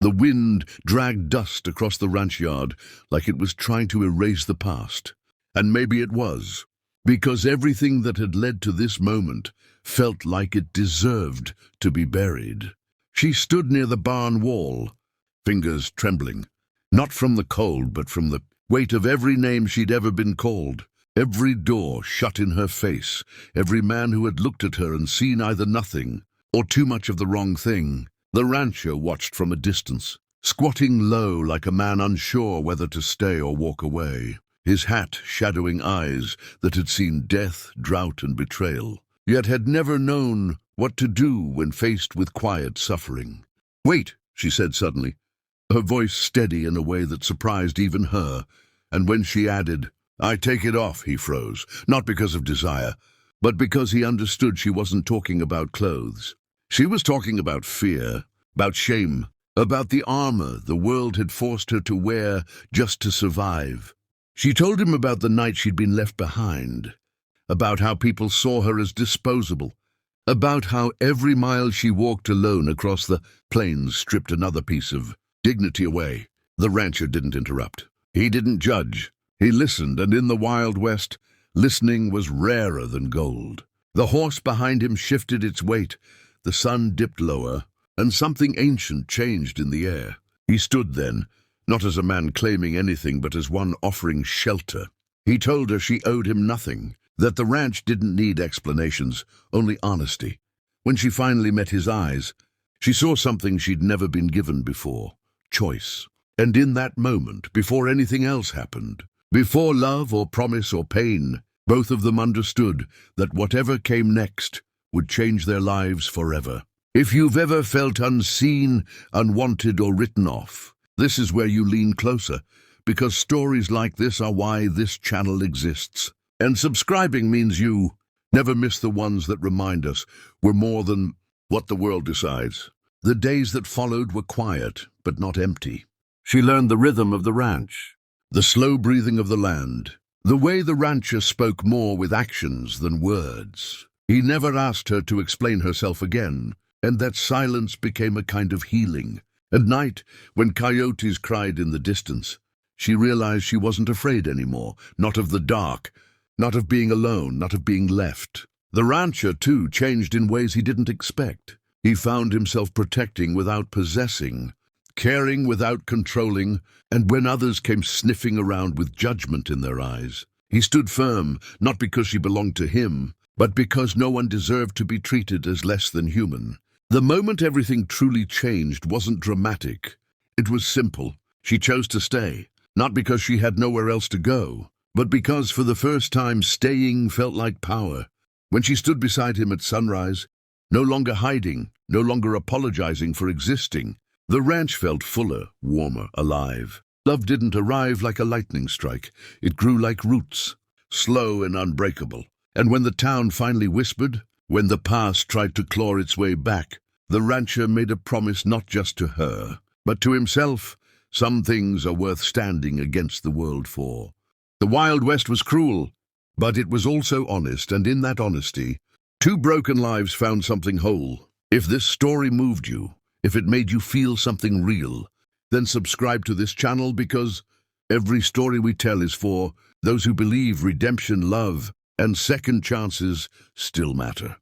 The wind dragged dust across the ranch yard like it was trying to erase the past. And maybe it was, because everything that had led to this moment felt like it deserved to be buried. She stood near the barn wall, fingers trembling, not from the cold but from the weight of every name she'd ever been called. Every door shut in her face, every man who had looked at her and seen either nothing or too much of the wrong thing. The rancher watched from a distance, squatting low like a man unsure whether to stay or walk away, his hat shadowing eyes that had seen death, drought, and betrayal, yet had never known what to do when faced with quiet suffering. "Wait," she said suddenly, her voice steady in a way that surprised even her, and when she added, "I take it off," he froze, not because of desire, but because he understood she wasn't talking about clothes. She was talking about fear, about shame, about the armor the world had forced her to wear just to survive. She told him about the night she'd been left behind, about how people saw her as disposable, about how every mile she walked alone across the plains stripped another piece of dignity away. The rancher didn't interrupt. He didn't judge. He listened, and in the Wild West, listening was rarer than gold. The horse behind him shifted its weight, the sun dipped lower, and something ancient changed in the air. He stood then, not as a man claiming anything, but as one offering shelter. He told her she owed him nothing, that the ranch didn't need explanations, only honesty. When she finally met his eyes, she saw something she'd never been given before: choice. And in that moment, before anything else happened, before love or promise or pain, both of them understood that whatever came next would change their lives forever. If you've ever felt unseen, unwanted, or written off, this is where you lean closer, because stories like this are why this channel exists. And subscribing means you never miss the ones that remind us we're more than what the world decides. The days that followed were quiet, but not empty. She learned the rhythm of the ranch, the slow breathing of the land, the way the rancher spoke more with actions than words. He never asked her to explain herself again, and that silence became a kind of healing. At night, when coyotes cried in the distance, she realized she wasn't afraid anymore, not of the dark, not of being alone, not of being left. The rancher, too, changed in ways he didn't expect. He found himself protecting without possessing, caring without controlling, and when others came sniffing around with judgment in their eyes, he stood firm, not because she belonged to him, but because no one deserved to be treated as less than human. The moment everything truly changed wasn't dramatic. It was simple. She chose to stay, not because she had nowhere else to go, but because for the first time staying felt like power. When she stood beside him at sunrise, no longer hiding, no longer apologizing for existing, the ranch felt fuller, warmer, alive. Love didn't arrive like a lightning strike. It grew like roots, slow and unbreakable. And when the town finally whispered, when the past tried to claw its way back, the rancher made a promise not just to her, but to himself. Some things are worth standing against the world for. The Wild West was cruel, but it was also honest, and in that honesty, two broken lives found something whole. If this story moved you, if it made you feel something real, then subscribe to this channel, because every story we tell is for those who believe redemption, love, and second chances still matter.